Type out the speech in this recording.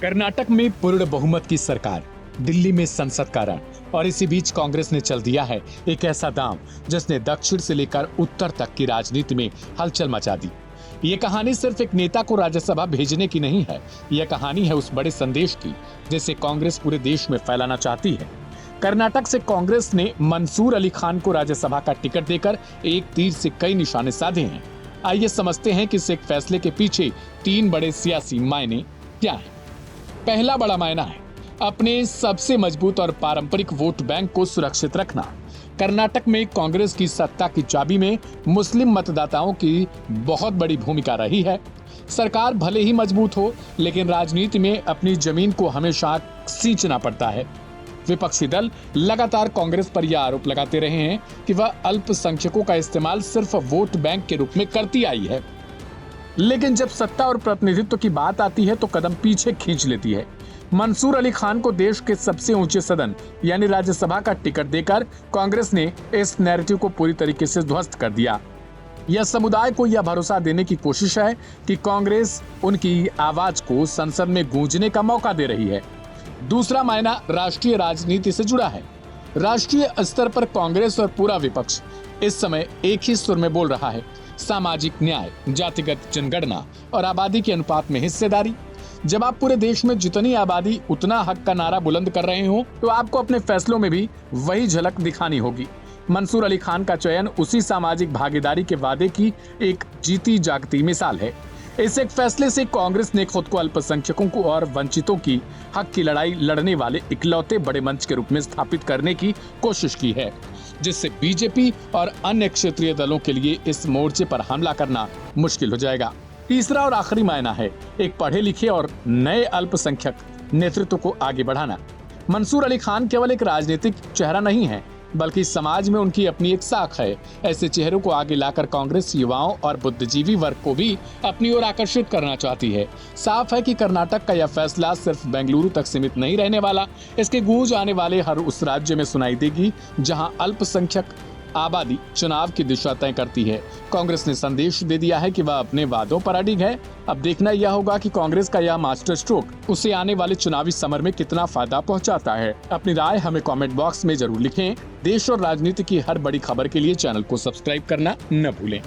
कर्नाटक में पूर्ण बहुमत की सरकार, दिल्ली में संसद का रण और इसी बीच कांग्रेस ने चल दिया है एक ऐसा दांव जिसने दक्षिण से लेकर उत्तर तक की राजनीति में हलचल मचा दी। ये कहानी सिर्फ एक नेता को राज्यसभा भेजने की नहीं है, यह कहानी है उस बड़े संदेश की जिसे कांग्रेस पूरे देश में फैलाना चाहती है। कर्नाटक से कांग्रेस ने मंसूर अली खान को राज्यसभा का टिकट देकर एक तीर से कई निशाने साधे हैं। आइए समझते हैं कि इस एक फैसले के पीछे तीन बड़े सियासी मायने क्या हैं। पहला बड़ा मायना है अपने सबसे मजबूत और पारंपरिक वोट बैंक को सुरक्षित रखना। कर्नाटक में कांग्रेस की सत्ता की चाबी में मुस्लिम मतदाताओं की बहुत बड़ी भूमिका रही है। सरकार भले ही मजबूत हो, लेकिन राजनीति में अपनी जमीन को हमेशा सींचना पड़ता है। विपक्षी दल लगातार कांग्रेस पर यह आरोप लगाते रहे हैं कि वह अल्पसंख्यकों का इस्तेमाल सिर्फ वोट बैंक के रूप में करती आई है, लेकिन जब सत्ता और प्रतिनिधित्व की बात आती है तो कदम पीछे खींच लेती है। मंसूर अली खान को देश के सबसे ऊंचे सदन यानी राज्यसभा का टिकट देकर कांग्रेस ने इस नैरेटिव को पूरी तरीके से ध्वस्त कर दिया। यह समुदाय को यह भरोसा देने की कोशिश है कि कांग्रेस उनकी आवाज को संसद में गूंजने का मौका दे रही है। दूसरा मायना राष्ट्रीय राजनीति से जुड़ा है। राष्ट्रीय स्तर पर कांग्रेस और पूरा विपक्ष इस समय एक ही सुर में बोल रहा है। सामाजिक न्याय, जातिगत जनगणना और आबादी के अनुपात में हिस्सेदारी। जब आप पूरे देश में जितनी आबादी उतना हक का नारा बुलंद कर रहे हो तो आपको अपने फैसलों में भी वही झलक दिखानी होगी। मंसूर अली खान का चयन उसी सामाजिक भागीदारी के वादे की एक जीती जागती मिसाल है। इस एक फैसले से कांग्रेस ने खुद को अल्पसंख्यकों को और वंचितों की हक की लड़ाई लड़ने वाले इकलौते बड़े मंच के रूप में स्थापित करने की कोशिश की है, जिससे बीजेपी और अन्य क्षेत्रीय दलों के लिए इस मोर्चे पर हमला करना मुश्किल हो जाएगा। तीसरा और आखिरी मायना है एक पढ़े लिखे और नए अल्पसंख्यक नेतृत्व को आगे बढ़ाना। मंसूर अली खान केवल एक राजनीतिक चेहरा नहीं है, बल्कि समाज में उनकी अपनी एक साख है। ऐसे चेहरों को आगे लाकर कांग्रेस युवाओं और बुद्धिजीवी वर्ग को भी अपनी ओर आकर्षित करना चाहती है। साफ है कि कर्नाटक का यह फैसला सिर्फ बेंगलुरु तक सीमित नहीं रहने वाला। इसके गूंज आने वाले हर उस राज्य में सुनाई देगी जहां अल्पसंख्यक आबादी चुनाव की दिशा तय करती है। कांग्रेस ने संदेश दे दिया है कि वह अपने वादों पर अडिग है। अब देखना यह होगा कि कांग्रेस का यह मास्टर स्ट्रोक उसे आने वाले चुनावी समर में कितना फायदा पहुंचाता है। अपनी राय हमें कमेंट बॉक्स में जरूर लिखें। देश और राजनीति की हर बड़ी खबर के लिए चैनल को सब्सक्राइब करना न भूलें।